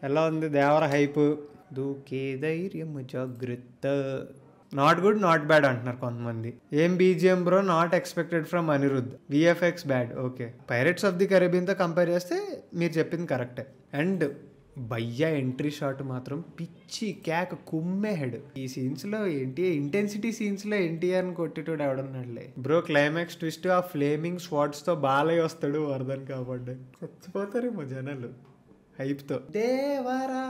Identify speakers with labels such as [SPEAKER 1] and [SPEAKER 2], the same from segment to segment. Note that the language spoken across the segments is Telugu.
[SPEAKER 1] ఎలా ఉంది దేవర హైప్? దూకే ధైర్యం జాగ్రత్త. నాట్ గుడ్ నాట్ బ్యాడ్ అంటున్నారు కొంతమంది. ఏం BGM bro? Not expected from Anirudh. VFX bad. Okay, pirates of the కరేబియన్తో కంపేర్ చేస్తే మీరు చెప్పింది కరెక్టే. అండ్ భయ్యా ఎంట్రీ షాట్ మాత్రం పిచ్చి కేక కుమ్మే హెడ్. ఈ సీన్స్ లో ఇంటెన్సిటీ సీన్స్ లో ఎన్టీఆర్ని కొట్టేటోడు ఎవడన్నాడులే బ్రో. క్లైమాక్స్ ట్విస్ట్ ఆ ఫ్లేమింగ్ స్వాట్స్ తో బాలయ్య వస్తాడు వరదని కాబట్టి చచ్చిపోతారేమో జనాలు హైప్ తో. Devara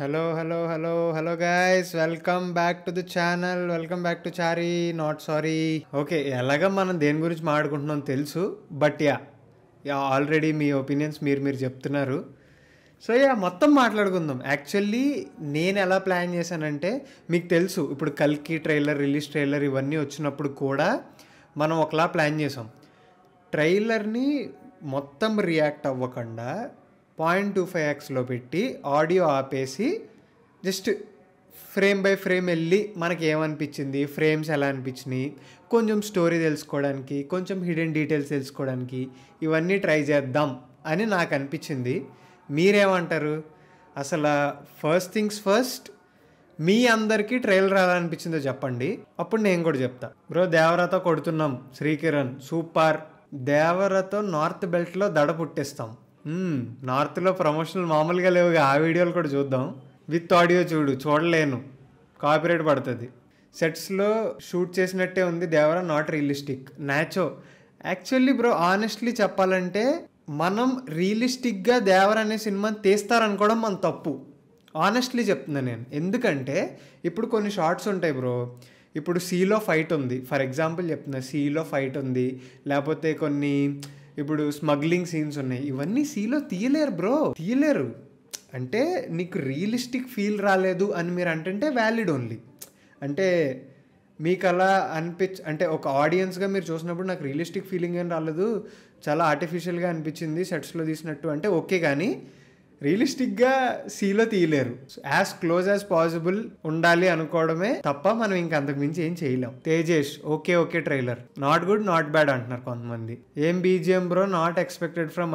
[SPEAKER 1] hello hello hello hello guys, welcome back to the channel. Welcome back to Chari not sorry. Okay, ఎలాగ మనం దేని గురించి మాట్లాడుకుంటున్నాం తెలుసు, but yeah already me opinions మీరు చెప్తున్నారు. సో మొత్తం మాట్లాడుకుందాం. యాక్చువల్లీ నేను ఎలా ప్లాన్ చేశానంటే, మీకు తెలుసు ఇప్పుడు కల్కి ట్రైలర్, రిలీజ్ ట్రైలర్ ఇవన్నీ వచ్చినప్పుడు కూడా మనం ఒకలా ప్లాన్ చేసాం. ట్రైలర్ని మొత్తం రియాక్ట్ అవ్వకుండా 0.25xలో పెట్టి ఆడియో ఆపేసి జస్ట్ ఫ్రేమ్ బై ఫ్రేమ్ వెళ్ళి మనకి ఏమనిపించింది, ఫ్రేమ్స్ ఎలా అనిపించినాయి, కొంచెం స్టోరీ తెలుసుకోవడానికి, కొంచెం హిడెన్ డీటెయిల్స్ తెలుసుకోవడానికి ఇవన్నీ ట్రై చేద్దాం అని నాకు అనిపించింది. మీరేమంటారు? అసలు ఫస్ట్ థింగ్స్ ఫస్ట్, మీ అందరికీ ట్రైలర్ ఎలా అనిపించిందో చెప్పండి, అప్పుడు నేను కూడా చెప్తా. బ్రో దేవరతో కొడుతున్నాం, శ్రీకిరణ్ సూపర్. దేవరతో నార్త్ బెల్ట్లో దడ పుట్టిస్తాం. నార్త్లో ప్రమోషనల్ మామూలుగా లేవుగా, ఆ వీడియోలు కూడా చూద్దాం. విత్ ఆడియో చూడలేను, కాపీరైట్ పడుతుంది. సెట్స్లో షూట్ చేసినట్టే ఉంది దేవర, నాట్ రియలిస్టిక్. నాచో యాక్చువల్లీ బ్రో ఆనెస్ట్లీ చెప్పాలంటే, మనం రియలిస్టిక్గా దేవర అనే సినిమాని తీస్తారనుకోవడం మన తప్పు. ఆనెస్ట్లీ చెప్తున్నా నేను. ఎందుకంటే ఇప్పుడు కొన్ని షార్ట్స్ ఉంటాయి బ్రో. ఇప్పుడు సీలో ఫైట్ ఉంది, ఫర్ ఎగ్జాంపుల్ చెప్తున్నా, సీలో ఫైట్ ఉంది, లేకపోతే కొన్ని ఇప్పుడు స్మగ్లింగ్ సీన్స్ ఉన్నాయి, ఇవన్నీ సీలో తీయలేరు బ్రో, తీయలేరు. అంటే నీకు రియలిస్టిక్ ఫీల్ రాలేదు అని మీరు అంటే వ్యాలిడ్ ఓన్లీ. అంటే మీకు అలా అంటే ఒక ఆడియన్స్గా మీరు చూసినప్పుడు నాకు రియలిస్టిక్ ఫీలింగ్ ఏం రాలేదు, చాలా ఆర్టిఫిషియల్గా అనిపించింది సెట్స్లో తీసినట్టు అంటే ఓకే, కానీ రియలిస్టిక్గా సీలో తీయలేరు. యాజ్ క్లోజ్ యాజ్ పాసిబుల్ ఉండాలి అనుకోవడమే తప్ప మనం ఇంక అంతకు మించి ఏం చేయలేం. Tejesh okay trailer, not good not bad అంటున్నారు కొంతమంది. ఏం BGM bro? Not expected from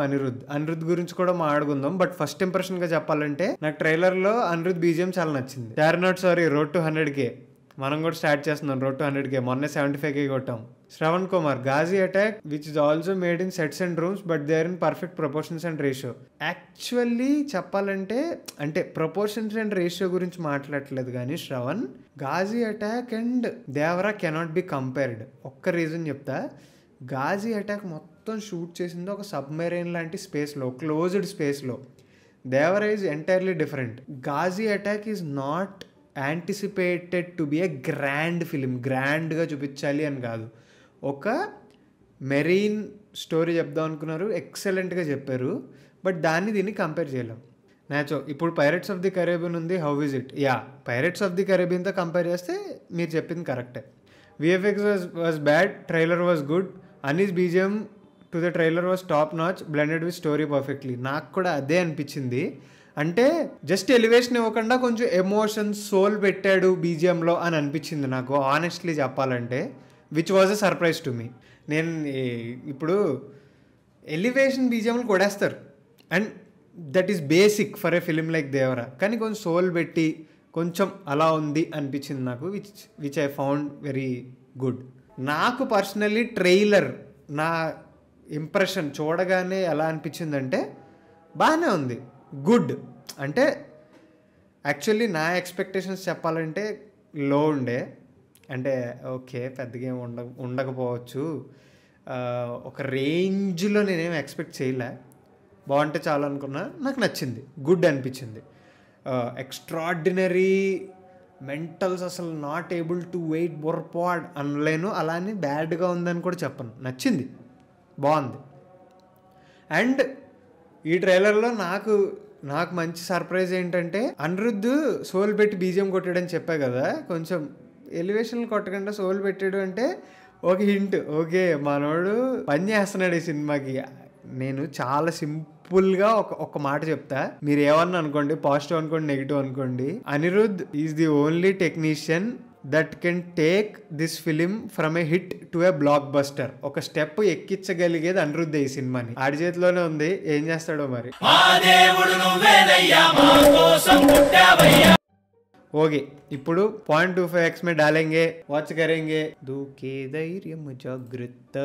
[SPEAKER 1] Anirudh గురించి కూడా మాట్లాడుకుందాం. బట్ ఫస్ట్ ఇంప్రెషన్ గా చెప్పాలంటే, నాకు ట్రైలర్ లో అనిరుద్ధ్ బీజిఎం చాలా నచ్చింది. Not sorry, road to 100K. మనం కూడా స్టార్ట్ చేస్తున్నాం రోడ్ టు 100K. మొన్న 75K కొట్టాం. Shravan Kumar, Ghazi attack which is also made in sets and rooms but they are in perfect proportions and ratio. Actually చెప్పాలంటే, అంటే ప్రపోర్షన్స్ అండ్ రేషియో గురించి మాట్లాడట్లేదు కానీ Shravan, Ghazi attack and Devara cannot be compared. ఒక్క రీజన్ చెప్తా. గాజీ అటాక్ మొత్తం షూట్ చేసింది ఒక సబ్మెరైన్ లాంటి స్పేస్లో, క్లోజ్డ్ స్పేస్లో. Devara is entirely different. Ghazi attack is not anticipated to be a grand film, గ్రాండ్గా చూపించాలి అని కాదు, ఒక మెరీన్ స్టోరీ చెప్దాం అనుకున్నారు, ఎక్సలెంట్గా చెప్పారు. బట్ దాన్ని దీన్ని కంపేర్ చేయలేం. నాచో ఇప్పుడు పైరేట్స్ ఆఫ్ ది కరేబియన్ ఉంది, how is it? Pirates of the కరేబియన్తో కంపేర్ చేస్తే మీరు చెప్పింది కరెక్టే. VFX was bad, trailer was good. Ani's BGM to the trailer was top notch, blended with story perfectly. నాకు కూడా అదే అనిపించింది. అంటే జస్ట్ ఎలివేషన్ ఇవ్వకుండా కొంచెం ఎమోషన్స్, సోల్ పెట్టాడు బీజిఎంలో అని అనిపించింది నాకు, ఆనెస్ట్లీ చెప్పాలంటే, which was a surprise to me. నేను ఇప్పుడు ఎలివేషన్ బీజిఎంలు కొడేస్తారు and that is basic for a film like Devara, కానీ కొంచెం సోల్ పెట్టి కొంచెం అలా ఉంది అనిపించింది నాకు, which I found very good. నాకు పర్సనల్లీ ట్రైలర్, నా ఇంప్రెషన్ చూడగానే ఎలా అనిపించిందంటే, బాగానే ఉంది, గుడ్. అంటే యాక్చువల్లీ నా ఎక్స్పెక్టేషన్స్ చెప్పాలంటే లో ఉండే. అంటే ఓకే, పెద్దగా ఏమి ఉండకపోవచ్చు, ఒక రేంజ్లో నేనేం ఎక్స్పెక్ట్ చేయలే. బాగుంటే చాలు అనుకున్నా, నాకు నచ్చింది, గుడ్ అనిపించింది. ఎక్స్ట్రాడినరీ మెంటల్స్ అసలు నాట్ ఏబుల్ టు వెయిట్ బొర్పాడ్ అనలేను, అలానే బ్యాడ్గా ఉందని కూడా చెప్పను, నచ్చింది, బాగుంది. అండ్ ఈ ట్రైలర్లో నాకు మంచి సర్ప్రైజ్ ఏంటంటే, అనిరుద్ధ్ సోల్ పెట్టి బీజిఎం కొట్టాడని చెప్పా కదా, కొంచెం ఎలివేషన్లు కొట్టకుండా సోల్ పెట్టాడు అంటే ఒక హింట్, ఓకే మనోడు పని చేస్తున్నాడు ఈ సినిమాకి. నేను చాలా సింపుల్గా ఒక మాట చెప్తా, మీరు ఏమన్నా అనుకోండి, పాజిటివ్ అనుకోండి, నెగిటివ్ అనుకోండి. Anirudh is the only technician that can take this film from A hit to A block buster. ఒక స్టెప్ ఎక్కించగలిగేది అనిరుద్ధ్ ఈ సినిమాని. ఆడి చేతిలోనే ఉంది, ఏం చేస్తాడో మరి. ఓకే, ఇప్పుడు 0.25x మే డాలెంగే, వాచ్ కరేంగే, దూకే ధైర్యం జాగ్రత్త.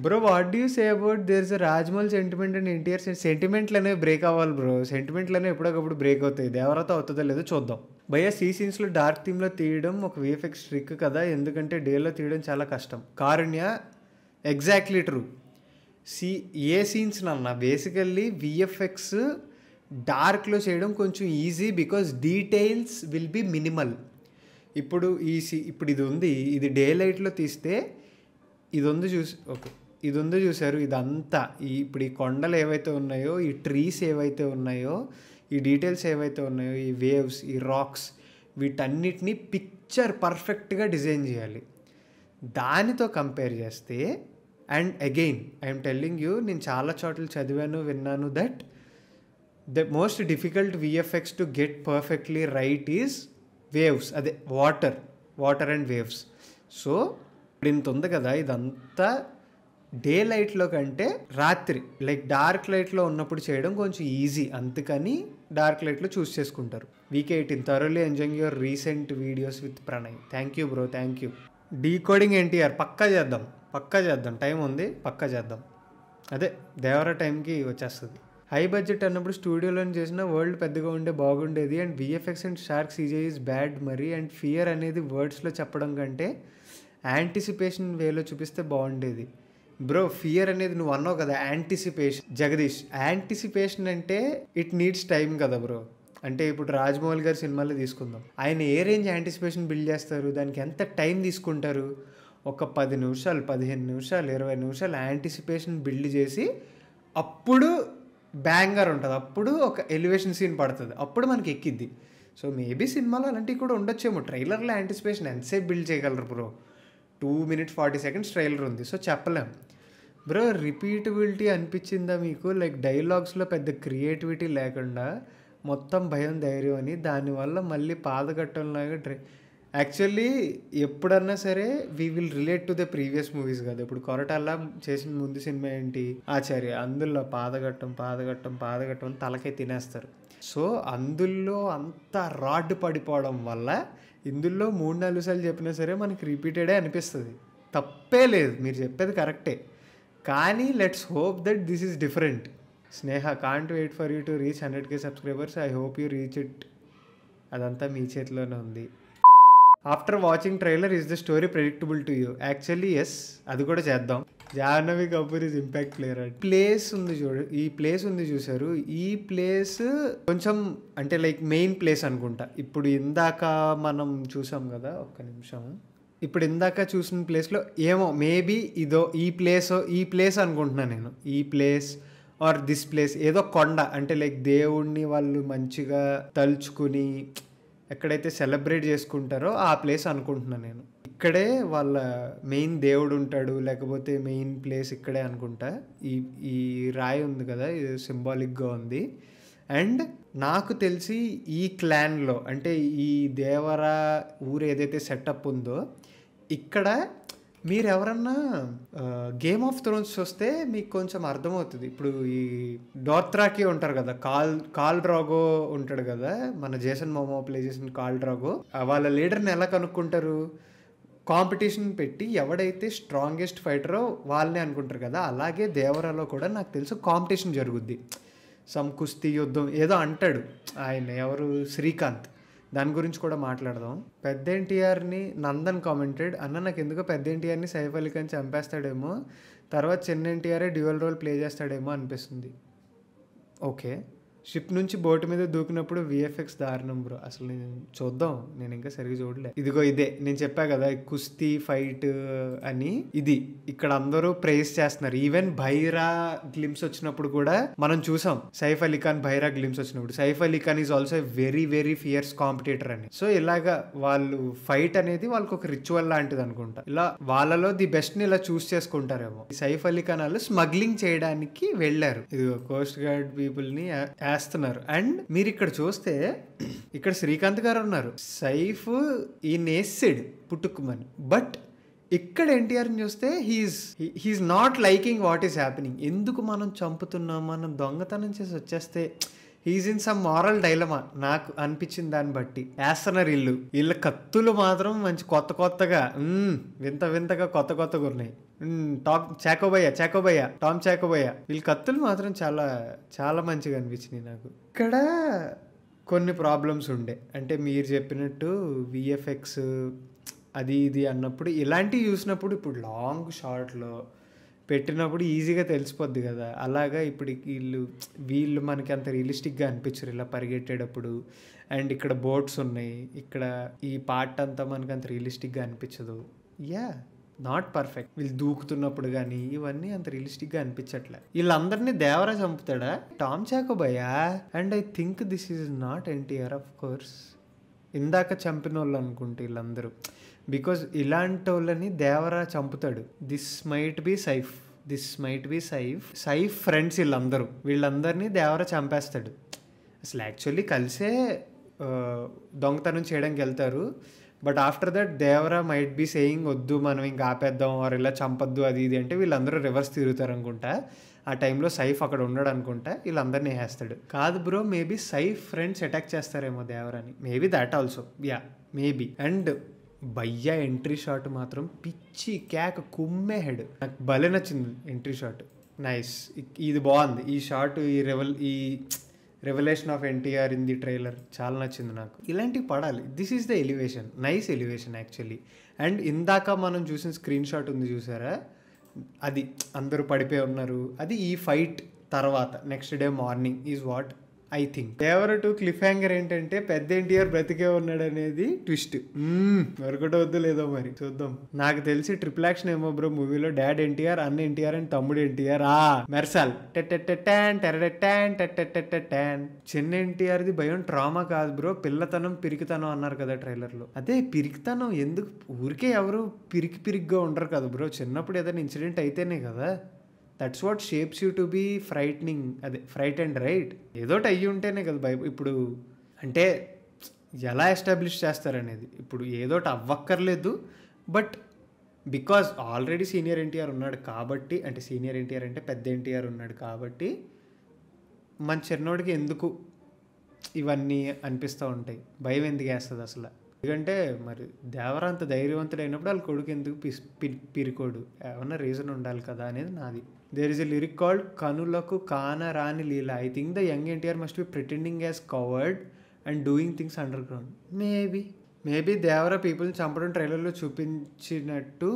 [SPEAKER 1] Bro what do you say about there is a Rajamouli sentiment and NTR సెంటిమెంట్లు అనేవి బ్రేక్ అవ్వాలి బ్రో. సెంటిమెంట్లు అనేవి ఎప్పటికప్పుడు బ్రేక్ అవుతాయి. దేవరతో అవుతుందో లేదో చూద్దాం. భయ్యా సీ సీన్స్లో డార్క్ థీమ్లో తీయడం ఒక విఎఫ్ఎక్స్ ట్రిక్ కదా, ఎందుకంటే డేలో తీయడం చాలా కష్టం. కారుణ్య ఎగ్జాక్ట్లీ ట్రూ. ఏ సీన్స్ నన్న బేసికల్లీ విఎఫ్ఎక్స్ డార్క్లో చేయడం కొంచెం easy because details will be minimal. ఇప్పుడు ఇప్పుడు ఇది ఉంది, ఇది డే లైట్లో తీస్తే ఇది ఉంది చూసారు, ఇదంతా ఇప్పుడు ఈ కొండలు ఏవైతే ఉన్నాయో, ఈ ట్రీస్ ఏవైతే ఉన్నాయో, ఈ డీటెయిల్స్ ఏవైతే ఉన్నాయో, ఈ వేవ్స్, ఈ రాక్స్, వీటన్నిటిని పిక్చర్ పర్ఫెక్ట్గా డిజైన్ చేయాలి. దానితో కంపేర్ చేస్తే, and again I'm telling you, నేను చాలా చోట్ల చదివాను, విన్నాను that the most difficult VFX to get perfectly right is waves, అదే వాటర్ అండ్ వేవ్స్. సో ఇప్పుడు ఇంత ఉంది కదా, ఇదంతా డే లైట్లో కంటే రాత్రి లైక్ డార్క్ లైట్లో ఉన్నప్పుడు చేయడం కొంచెం ఈజీ, అందుకని డార్క్ లైట్లో చూస్ చేసుకుంటారు. వీక్18 thoroughly enjoying your recent videos with Pranay. Thank you bro, thank you. Decoding NTR పక్కా చేద్దాం, టైం ఉంది, పక్కా చేద్దాం. అదే దేవరా టైంకి వచ్చేస్తుంది. హై బడ్జెట్ అన్నప్పుడు స్టూడియోలో చేసిన వరల్డ్ పెద్దగా ఉండే బాగుండేది. And VFX and shark CG is bad మరి. అండ్ ఫియర్ అనేది వర్డ్స్లో చెప్పడం కంటే యాంటిసిపేషన్ వేలో చూపిస్తే బాగుండేది. బ్రో ఫియర్ అనేది నువ్వు అన్నావు కదా, యాంటిసిపేషన్. జగదీష్, యాంటిసిపేషన్ అంటే ఇట్ నీడ్స్ టైం కదా బ్రో. అంటే ఇప్పుడు రాజమౌళి గారి సినిమాలో తీసుకుందాం, ఆయన ఏ రేంజ్ యాంటిసిపేషన్ బిల్డ్ చేస్తారు, దానికి ఎంత టైం తీసుకుంటారు? ఒక 10 నిమిషాలు, 15 నిమిషాలు, 20 నిమిషాలు యాంటిసిపేషన్ బిల్డ్ చేసి అప్పుడు బ్యాంగర్ ఉంటుంది, అప్పుడు ఒక ఎలివేషన్ సీన్ పడుతుంది, అప్పుడు మనకి ఎక్కిద్ది. సో మేబీ సినిమాలో అలాంటివి కూడా ఉండొచ్చేమో. ట్రైలర్లో యాంటిసిపేషన్ ఎంతసేపు బిల్డ్ చేయగలరు బ్రో? 2 minutes 40 seconds ట్రైలర్ ఉంది, సో చెప్పలేం బ్రో. రిపీటబిలిటీ అనిపించిందా మీకు? లైక్ డైలాగ్స్లో పెద్ద క్రియేటివిటీ లేకుండా మొత్తం భయం, ధైర్యం అని, దానివల్ల మళ్ళీ పాదకట్టంలాగా యాక్చువల్లీ ఎప్పుడన్నా సరే we will relate to the previous movies కదా. ఇప్పుడు కొరటాల చేసిన ముందు సినిమా ఏంటి, ఆచార్య, అందులో పాదఘట్టం తలకై తినేస్తారు. సో అందులో అంత రాడ్ పడిపోవడం వల్ల ఇందులో 3-4 సార్లు చెప్పినా సరే మనకి రిపీటెడే అనిపిస్తుంది. తప్పే లేదు, మీరు చెప్పేది కరెక్టే, కానీ let's hope that this is different. Sneha, can't wait for you to reach 100K subscribers, I hope you reach it. అదంతా మీ చేతిలోనే ఉంది. After watching trailer, is the story predictable to you? Actually yes, అది కూడా చేద్దాం. Jahnavi Kapoor is impact player. Place ఉంది చూడు, ఈ ప్లేస్ ఉంది చూసారు, ఈ ప్లేస్ కొంచెం అంటే లైక్ మెయిన్ ప్లేస్ అనుకుంటా. ఇప్పుడు ఇందాక మనం చూసాం కదా, ఒక్క నిమిషం, ఇప్పుడు ఇందాక చూసిన ప్లేస్లో ఏమో మేబీ ఇదో ఈ ప్లేస్ అనుకుంటున్నాను నేను. ఈ ప్లేస్ ఆర్ దిస్ ప్లేస్ ఏదో కొండ, అంటే లైక్ దేవుణ్ణి వాళ్ళు మంచిగా తలుచుకుని ఎక్కడైతే సెలబ్రేట్ చేసుకుంటారో ఆ ప్లేస్ అనుకుంటున్నాను నేను. ఇక్కడే వాళ్ళ మెయిన్ దేవుడు ఉంటాడు, లేకపోతే మెయిన్ ప్లేస్ ఇక్కడే అనుకుంటా. ఈ రాయి ఉంది కదా, ఇది సింబాలిక్గా ఉంది. అండ్ నాకు తెలిసి ఈ క్లాన్లో, అంటే ఈ దేవరా ఊరు ఏదైతే సెటప్ ఉందో, ఇక్కడ మీరు ఎవరన్నా గేమ్ ఆఫ్ థ్రోన్స్ చూస్తే మీకు కొంచెం అర్థమవుతుంది. ఇప్పుడు ఈ డోత్రాకి ఉంటారు కదా, కాల్ డ్రాగో ఉంటాడు కదా, మన జేసన్ మోమో ప్లే చేసిన కాల్ డ్రాగో, వాళ్ళ లీడర్ని ఎలా కనుక్కుంటారు? కాంపిటీషన్ పెట్టి ఎవడైతే స్ట్రాంగెస్ట్ ఫైటరో వాళ్ళని అనుకుంటారు కదా. అలాగే దేవరాలో కూడా నాకు తెలుసు కాంపిటీషన్ జరుగుద్ది. సమ్ కుస్తీ యుద్ధం ఏదో అంటాడు ఆయన, ఎవరు, శ్రీకాంత్. దాని గురించి కూడా మాట్లాడదాం. పెద్ద ఎన్టీఆర్ని నందన్ కామెంటెడ్, అన్న నాకు ఎందుకో పెద్ద ఎన్టీఆర్ని సైఫ్ అలీ ఖాన్ చంపేస్తాడేమో, తర్వాత చిన్న ఎన్టీఆర్ఏ డ్యూయల్ రోల్ ప్లే చేస్తాడేమో అనిపిస్తుంది. ఓకే, షిప్ నుంచి బోటు మీద దూకినప్పుడు విఎఫ్ఎక్స్ దారుణం బ్రో. అసలు నేను ఇంకా సరిగ్గా చూడలే. ఇదిగో ఇదే నేను చెప్పా కదా, కుస్తీ ఫైట్ అని, ఇది ఇక్కడ అందరూ ప్రైజ్ చేస్తున్నారు. ఈవెన్ భైరా గ్లిమ్స్ వచ్చినప్పుడు కూడా మనం చూసాం, సైఫ్ అలీ ఖాన్ భైరా గ్లిమ్స్ వచ్చినప్పుడు Saif Ali Khan is also very very fierce competitor అని. సో ఇలాగా వాళ్ళు ఫైట్ అనేది వాళ్ళకి ఒక రిచువల్ లాంటిది అనుకుంటా. ఇలా వాళ్ళలో ది బెస్ట్ ని ఇలా చూస్ చేసుకుంటారేమో. సైఫ్ అలీ ఖాన్ వాళ్ళు స్మగ్లింగ్ చేయడానికి వెళ్ళారు. ఇది కోస్ట్ గార్డ్ పీపుల్ ని వేస్తున్నారు. అండ్ మీరు ఇక్కడ చూస్తే ఇక్కడ శ్రీకాంత్ గారు ఉన్నారు, సైఫ్ ఈ నేసాడు పుట్టుకుమని, బట్ ఇక్కడ ఎన్టీఆర్ని చూస్తే he is not liking what is happening. ఎందుకు మనం చంపుతున్నాం, మనం దొంగతనం చేసి వచ్చేస్తే he is in some moral dilemma నాకు అనిపించిన దాన్ని బట్టి. వేస్తున్నారు వీళ్ళ కత్తులు మాత్రం మంచి కొత్తగా వింత వింతగా కొత్తగా ఉన్నాయి. టామ్ చాకోబయ్య వీళ్ళ కత్తులు మాత్రం చాలా చాలా మంచిగా అనిపించినాయి నాకు. ఇక్కడ కొన్ని ప్రాబ్లమ్స్ ఉండే, అంటే మీరు చెప్పినట్టు విఎఫ్ఎక్స్ అది ఇది అన్నప్పుడు ఇలాంటివి చూసినప్పుడు ఇప్పుడు లాంగ్ షార్ట్లో పెట్టినప్పుడు ఈజీగా తెలిసిపోద్ది కదా. అలాగా ఇప్పుడు వీళ్ళు మనకి అంత రియలిస్టిక్గా అనిపించరు ఇలా పరిగెట్టేటప్పుడు. అండ్ ఇక్కడ బోట్స్ ఉన్నాయి, ఇక్కడ ఈ పార్ట్ అంతా మనకి అంత రియలిస్టిక్గా అనిపించదు. Not perfect. వీళ్ళు దూకుతున్నప్పుడు కానీ ఇవన్నీ అంత రియలిస్టిక్గా అనిపించట్లే. వీళ్ళందరినీ దేవరా చంపుతాడా, టామ్ చాకోబయ్య. And I think this is not NTR of course. ఇందాక చంపిన వాళ్ళు అనుకుంటే వీళ్ళందరూ, బికాజ్ ఇలాంటి వాళ్ళని దేవరా చంపుతాడు. This might be Saif friends వీళ్ళందరినీ దేవరా చంపేస్తాడు. అసలు యాక్చువల్లీ కలిసే దొంగతనం చేయడానికి వెళ్తారు. But after that Devara might be saying వద్దు మనం ఇంకా ఆపేద్దాం వారు ఇలా చంపద్దు అది ఇది అంటే వీళ్ళందరూ రివర్స్ తిరుగుతారు అనుకుంటా. ఆ టైంలో సైఫ్ అక్కడ ఉండడు అనుకుంటా, వీళ్ళందరినీ వేస్తాడు. కాదు bro, maybe Saif friends attack చేస్తారేమో దేవరాని, maybe that also, maybe. And భయ్యా ఎంట్రీ షాట్ మాత్రం పిచ్చి కేక కుమ్మే హెడ్, నాకు భలే నచ్చింది ఎంట్రీ షాట్. నైస్, ఇది బాగుంది ఈ షాట్. ఈ revolution of NTR in the trailer చాలా నచ్చింది నాకు. ఇలాంటివి పడాలి. This is the elevation, nice elevation actually. And ఇందాక మనం చూసిన స్క్రీన్ షాట్ ఉంది చూసారా, అది అందరూ పడిపోయి ఉన్నారు, అది ఈ ఫైట్ తర్వాత next day morning is what I think. Devara to cliff hanger ఏంటంటే పెద్ద ఎన్టీఆర్ బ్రతికే ఉన్నాడు అనేది ట్విస్ట్. మరొకటి వద్దు లేదో మరి చూద్దాం. నాకు తెలిసి ట్రిపుల్ యాక్షన్ ఏమో బ్రో మూవీలో, డాడ్ ఎన్టీఆర్, అన్న ఎన్టీఆర్ అండ్ తమ్ముడు ఎన్టీఆర్. మెర్సాల్ చిన్న ఎన్టీఆర్ది భయం ట్రామా కాదు బ్రో, పిల్లతనం పిరికితనం అన్నారు కదా ట్రైలర్ లో. అదే పిరికితనం ఎందుకు, ఊరికే ఎవరు పిరికిగా ఉండరు కదా బ్రో, చిన్నప్పుడు ఏదైనా ఇన్సిడెంట్ అయితేనే కదా. That's what shapes you to be frightening, అదే ఫ్రైటెండ్ రైట్. ఏదోటి అయ్యి ఉంటేనే కదా ఇప్పుడు అంటే ఎలా ఎస్టాబ్లిష్ చేస్తారనేది. ఇప్పుడు ఏదోటి అవ్వక్కర్లేదు, but because already senior NTR ఉన్నాడు కాబట్టి, అంటే సీనియర్ ఎన్టీఆర్ అంటే పెద్ద ఎన్టీఆర్ ఉన్నాడు కాబట్టి మన చిన్నోడికి ఎందుకు ఇవన్నీ అనిపిస్తూ ఉంటాయి, భయం ఎందుకు వేస్తుంది అసలు. ఎందుకంటే మరి దేవర అంత ధైర్యవంతుడు అయినప్పుడు వాళ్ళ కొడుకు ఎందుకు పిరికోడు, ఏమన్నా రీజన్ ఉండాలి కదా అనేది నాది. There is a lyric called కనులకు కానరాని లీల. I think the young NTR must be pretending as coward and doing things underground. Maybe Devara పీపుల్ని చంపడం ట్రైలర్లో చూపించినట్టు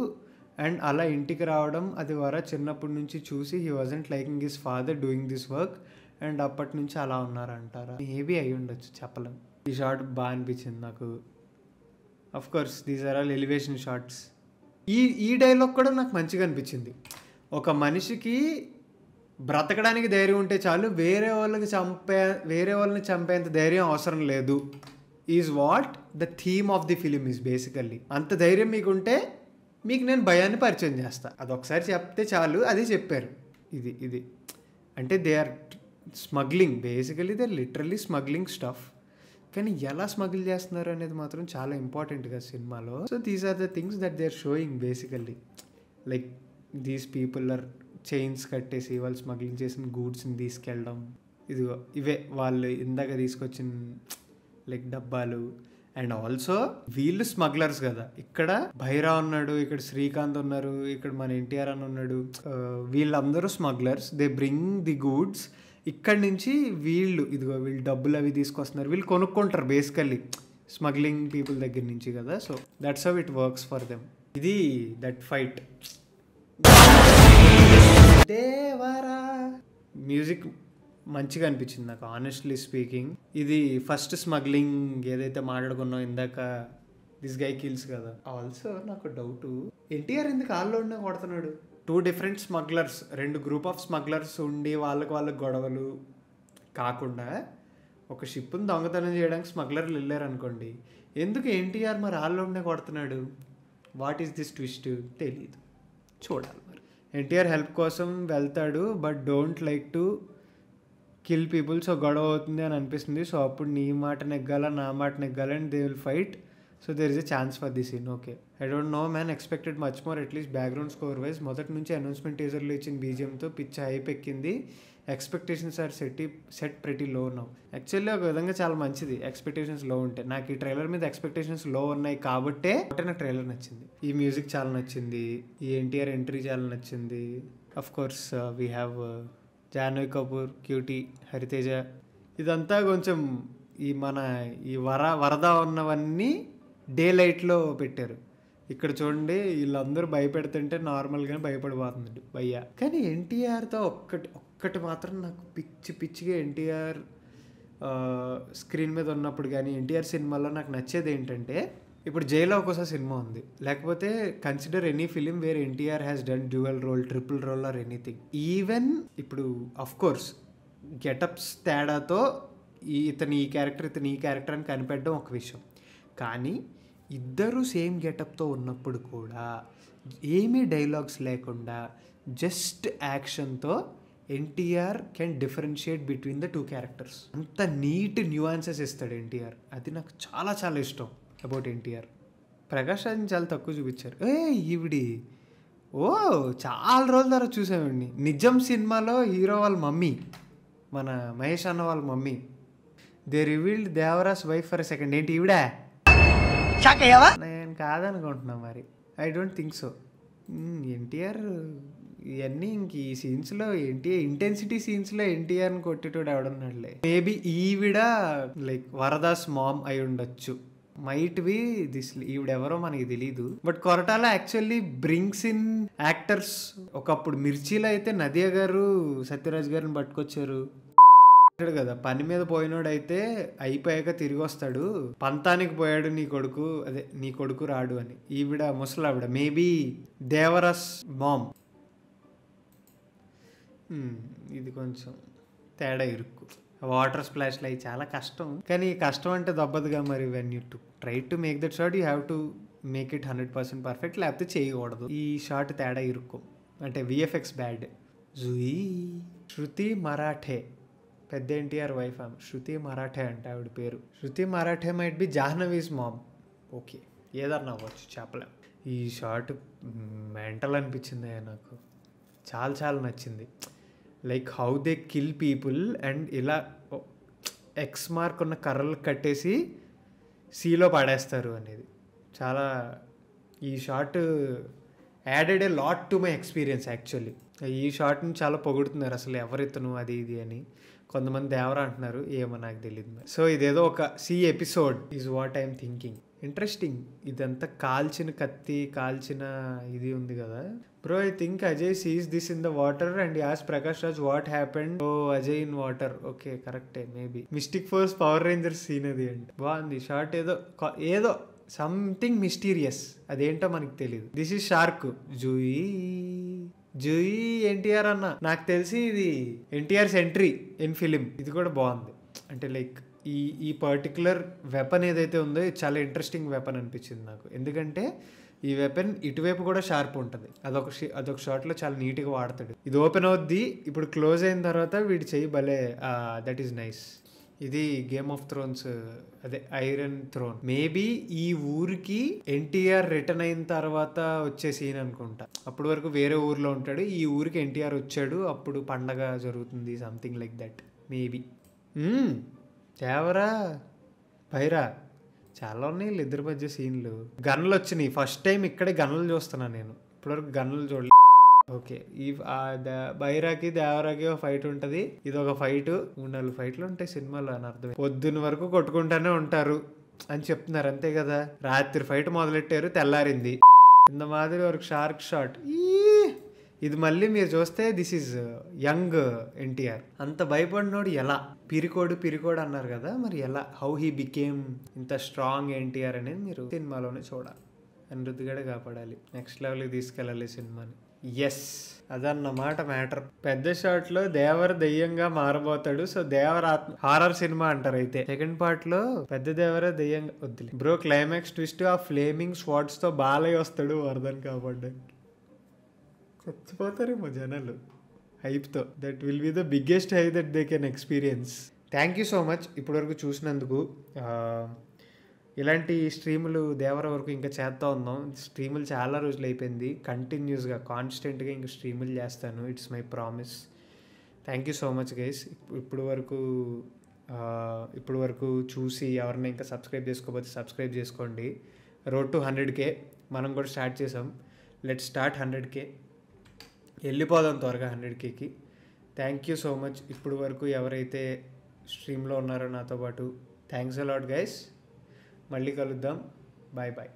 [SPEAKER 1] అండ్ అలా ఇంటికి రావడం అది వర చిన్నప్పటి నుంచి చూసి he wasn't liking his father doing this work and అప్పటి నుంచి అలా ఉన్నారంటారా, మేబీ అయి ఉండొచ్చు, చెప్పలేం. ఈ షార్ట్ బాగా అనిపించింది నాకు. Of course these are all elevation shots. ఈ డైలాగ్ కూడా నాకు మంచిగా అనిపించింది. ఒక మనిషికి బ్రతకడానికి ధైర్యం ఉంటే చాలు, వేరే వాళ్ళని చంపేంత ధైర్యం అవసరం లేదు is what the theme of the film is basically. అంత ధైర్యం మీకుంటే మీకు నేను భయాన్ని పరిచయం చేస్తా, అదొకసారి చెప్తే చాలు. అది చెప్పారు. ఇది అంటే they are smuggling, basically they are literally smuggling stuff. కానీ ఎలా స్మగిల్ చేస్తున్నారు అనేది మాత్రం చాలా ఇంపార్టెంట్ కదా సినిమాలో. So these are the things that they are showing basically. Like these people are chains కట్టేసి వాళ్ళు స్మగ్లింగ్ చేసిన గూడ్స్ని తీసుకెళ్ళడం, ఇవే వాళ్ళు ఇందాక తీసుకొచ్చిన లైక్ డబ్బాలు. అండ్ ఆల్సో వీళ్ళు స్మగ్లర్స్ కదా, ఇక్కడ భైరా ఉన్నాడు, ఇక్కడ శ్రీకాంత్ ఉన్నారు, ఇక్కడ మన ఎన్టీఆర్ అని ఉన్నాడు, వీళ్ళందరూ smugglers. They bring the goods. ఇక్కడ నుంచి వీళ్ళు డబ్బులు అవి తీసుకొస్తున్నారు, వీళ్ళు కొనుక్కుంటారు బేసికల్లీ స్మగ్లింగ్ పీపుల్ దగ్గర నుంచి కదా. So that's how it works for them. ఇది దట్ ఫైట్. దేవరా మ్యూజిక్ మంచిగా అనిపించింది నాకు ఆనెస్ట్లీ స్పీకింగ్. ఇది ఫస్ట్ స్మగ్లింగ్ ఏదైతే మాట్లాడుకున్నాం ఇందాక, దిస్ గై కిల్స్ కదా. ఆల్సో నాకు డౌట్, ఎన్టీఆర్ ఎందుకు ఆల్లోనే కొడుతున్నాడు? 2 different smugglers, 2 group of smugglers ఉండి వాళ్ళకి గొడవలు కాకుండా ఒక షిప్ని దొంగతనం చేయడానికి స్మగ్లర్లు వెళ్ళారు అనుకోండి, ఎందుకు ఎన్టీఆర్ మరి ఆల్లోనే కొడుతున్నాడు? వాట్ ఈస్ దిస్ ట్విస్ట్ తెలీదు, చూడాలి మరి. ఎన్టీఆర్ హెల్ప్ కోసం వెళ్తాడు, but don't like to kill people. So గొడవ అవుతుంది అని అనిపిస్తుంది. సో అప్పుడు నీ మాట నెగ్గాల, నా మాట నెగ్గాల, and they will fight. So there is a chance for the scene. Okay, I don't know man, expected much more at least background score wise. మొదటి నుంచి అనౌన్స్మెంట్ టీజర్లో ఇచ్చిన బీజిఎంతో పిచ్ హైప్ ఎక్కింది. Expectations are set pretty low now. Actually ఒక విధంగా చాలా మంచిది ఎక్స్పెక్టేషన్స్ లో ఉంటే. నాకు ఈ ట్రైలర్ మీద ఎక్స్పెక్టేషన్స్ లో ఉన్నాయి కాబట్టే నాకు ట్రైలర్ నచ్చింది. ఈ మ్యూజిక్ చాలా నచ్చింది, ఈ ఎన్టీఆర్ ఎంట్రీ చాలా నచ్చింది. Of course we have Janhvi Kapoor, cutie, Hariteja. ఇదంతా కొంచెం ఈ వరద ఉన్నవన్నీ డే లైట్లో పెట్టారు. ఇక్కడ చూడండి, వీళ్ళందరూ భయపెడుతుంటే నార్మల్గానే భయపడిపోతుంది భయ్య. కానీ ఎన్టీఆర్తో ఒక్కటి మాత్రం నాకు పిచ్చిగా ఎన్టీఆర్ స్క్రీన్ మీద ఉన్నప్పుడు కానీ ఎన్టీఆర్ సినిమాలో నాకు నచ్చేది ఏంటంటే, ఇప్పుడు జైలో ఒక్కోసారి సినిమా ఉంది, లేకపోతే consider any film where NTR has done dual role, triple role or anything. Even ఇప్పుడు అఫ్ కోర్స్ గెటప్స్ తేడాతో ఇతను ఈ క్యారెక్టర్ అని కనిపెట్టడం ఒక విషయం. కానీ ఇద్దరు సేమ్ గెటప్తో ఉన్నప్పుడు కూడా ఏమీ డైలాగ్స్ లేకుండా జస్ట్ యాక్షన్తో NTR can differentiate between the two characters. అంత నీట్ న్యూయాన్సెస్ ఇస్తాడు ఎన్టీఆర్. అది నాకు చాలా చాలా ఇష్టం అబౌట్ ఎన్టీఆర్. ప్రకాష్ రాజ్ని చాలా తక్కువ చూపించారు. ఈవిడి చాలా రోజుల తర్వాత చూసామండి. నిజం సినిమాలో హీరో వాళ్ళ మమ్మీ, మన మహేష్ అన్న వాళ్ళ mummy, they revealed Devara's wife for a second. ఏంటి ఈవిడా? నేను కాదనుకుంటున్నా మరి. I don't think so. NTR ఇవన్నీ ఇంక ఈ సీన్స్లో ఇంటెన్సిటీ సీన్స్లో ఎన్టీఆర్ని కొట్టేటోడు ఎవడన్నాడులే. మేబీ ఈవిడ లైక్ వరదాస్ మామ్ అయి ఉండొచ్చు. Might be this. ఈవిడెవరో మనకి తెలీదు. But Koratala actually brings in actors. ఒకప్పుడు మిర్చిలో అయితే నదియా గారు సత్యరాజ్ గారిని పట్టుకొచ్చారు కదా. పని మీద పోయినోడైతే అయిపోయాక తిరిగి వస్తాడు, పంతానికి పోయాడు నీ కొడుకు రాడు అని. ఈవిడ ముసలావిడ మేబీ దేవరస్ మామ్. ఇది కొంచెం తేడా ఇరుక్కు. వాటర్ స్ప్లాష్లు అవి చాలా కష్టం. కానీ కష్టం అంటే దబ్బదుగా మరి. When you to try to make that shot you have to make it 100% perfect, లేకపోతే చేయకూడదు. ఈ షాట్ తేడా ఇరుక్కు అంటే విఎఫ్ఎక్స్ బ్యాడ్. జూయి శృతి మరాఠే, పెద్ద ఎన్టీఆర్ వైఫ్ ఆమె. శృతి మరాఠే అంటే ఆవిడ పేరు. శృతి మరాఠే మైట్ బి జాహ్నవీస్ మామ్. ఓకే, ఏదన్నా అవ్వచ్చు, చెప్పలేం. ఈ షాట్ మెంటల్ అనిపించింది నాకు. చాలా చాలా నచ్చింది. Like how they kill people and ఇలా ఎక్స్ మార్క్ ఉన్న కర్రలు కట్టేసి సీలో పడేస్తారు అనేది చాలా. ఈ shot added a lot to my experience actually. ఈ షాట్ని చాలా పొగుడుతున్నారు అసలు, ఎవరితను అది ఇది అని. కొంతమంది దేవరా అంటున్నారు, ఏమో నాకు తెలియదు. సో ఇదేదో ఒక sea episode is what I'm thinking. Interesting. ఇదంతా కాల్చిన కత్తి, కాల్చిన ఇది ఉంది కదా బ్రో. I think Ajay sees this in the water and as Prakash Raj what happened. Oh Ajay in water. Okay, కరెక్టే maybe. Mystic force power rangers scene అది అంటే బాగుంది షార్ట్. ఏదో సంథింగ్ మిస్టీరియస్, అదేంటో మనకి తెలియదు. This is shark. జూయి ఎన్టీఆర్ అన్న. నాకు తెలిసి ఇది ఎన్టీఆర్స్ ఎంట్రీ ఇన్ ఫిలిం. ఇది కూడా బాగుంది. అంటే లైక్ ఈ పర్టికులర్ వెపన్ ఏదైతే ఉందో ఇది చాలా ఇంట్రెస్టింగ్ వెపన్ అనిపించింది నాకు. ఎందుకంటే ఈ వెపన్ ఇటువైపు కూడా షార్ప్ ఉంటుంది. అదొక షాట్లో చాలా నీట్గా వాడతాడు. ఇది ఓపెన్ అవుద్ది, ఇప్పుడు క్లోజ్ అయిన తర్వాత వీడి చెయ్యి భలే. That is nice. ఇది గేమ్ ఆఫ్ థ్రోన్స్, అదే ఐరన్ థ్రోన్. మేబీ ఈ ఊరికి ఎన్టీఆర్ రిటర్న్ అయిన తర్వాత వచ్చే సీన్ అనుకుంటా. అప్పటి వరకు వేరే ఊర్లో ఉంటాడు, ఈ ఊరికి ఎన్టీఆర్ వచ్చాడు, అప్పుడు పండగ జరుగుతుంది, something like that maybe. Devara Bhaira చాలా ఉన్నాయి ఇద్దరి మధ్య సీన్లు. గన్నులు వచ్చినాయి ఫస్ట్ టైం. ఇక్కడే గన్నులు చూస్తున్నాను నేను, ఇప్పటివరకు గన్నులు చూడలేదు. ఓకే, ఈ బైరాకి దేవరాకి ఒక ఫైట్ ఉంటుంది, ఇది ఒక ఫైట్. 3-4 ఫైట్లు ఉంటాయి సినిమాలో అని అర్థం. పొద్దున్న వరకు కొట్టుకుంటానే ఉంటారు అని చెప్తున్నారు, అంతే కదా. రాత్రి ఫైట్ మొదలెట్టారు, తెల్లారింది. ఇంత మాదిరి వరకు షార్క్ షాట్. ఇది మళ్ళీ మీరు చూస్తే దిస్ ఈజ్ యంగ్ ఎన్టీఆర్. అంత భయపడినోడు ఎలా పిరికోడు అన్నారు కదా, మరి ఎలా హౌ హీ బికేమ్ ఇంత స్ట్రాంగ్ ఎన్టీఆర్ అనేది మీరు సినిమాలోనే చూడాలి. అనిరుద్ధిగాడే కాపాడాలి, నెక్స్ట్ లెవెల్కి తీసుకెళ్ళాలి సినిమాని. ఎస్, అదన్నమాట మ్యాటర్. పెద్ద షాట్ లో దేవర దెయ్యంగా మారబోతాడు. సో దేవర హారర్ సినిమా అంటారు. అయితే సెకండ్ పార్ట్ లో పెద్ద దేవర దెయ్యంగా వద్దులే బ్రో. క్లైమాక్స్ ట్విస్ట్ ఆ ఫ్లేమింగ్ స్వాట్స్ తో బాలయ్య వస్తాడు వరదని కాపాడడానికి. చచ్చిపోతారేమో జనాలు. హైప్తో. That will be the biggest high that they can experience. Thank you so much ఇప్పటివరకు చూసినందుకు. ఇలాంటి స్ట్రీములు దేవర వరకు ఇంకా చేస్తూ ఉందాం. స్ట్రీములు చాలా రోజులు అయిపోయింది. కంటిన్యూస్గా కాన్స్టెంట్గా ఇంకా స్ట్రీములు చేస్తాను. It's my promise. Thank you so much guys. ఇప్పుడు వరకు చూసి ఎవరిని ఇంకా సబ్స్క్రైబ్ చేసుకోకపోతే సబ్స్క్రైబ్ చేసుకోండి. రోడ్ టు 100K మనం కూడా స్టార్ట్ చేసాం. Let's start 100K. వెళ్ళిపోదాం త్వరగా 100Kకి. థ్యాంక్ యూ సో మచ్ ఇప్పుడు వరకు ఎవరైతే స్ట్రీమ్లో ఉన్నారో నాతో పాటు. Thanks a lot guys. మళ్ళీ కలుద్దాం. Bye bye.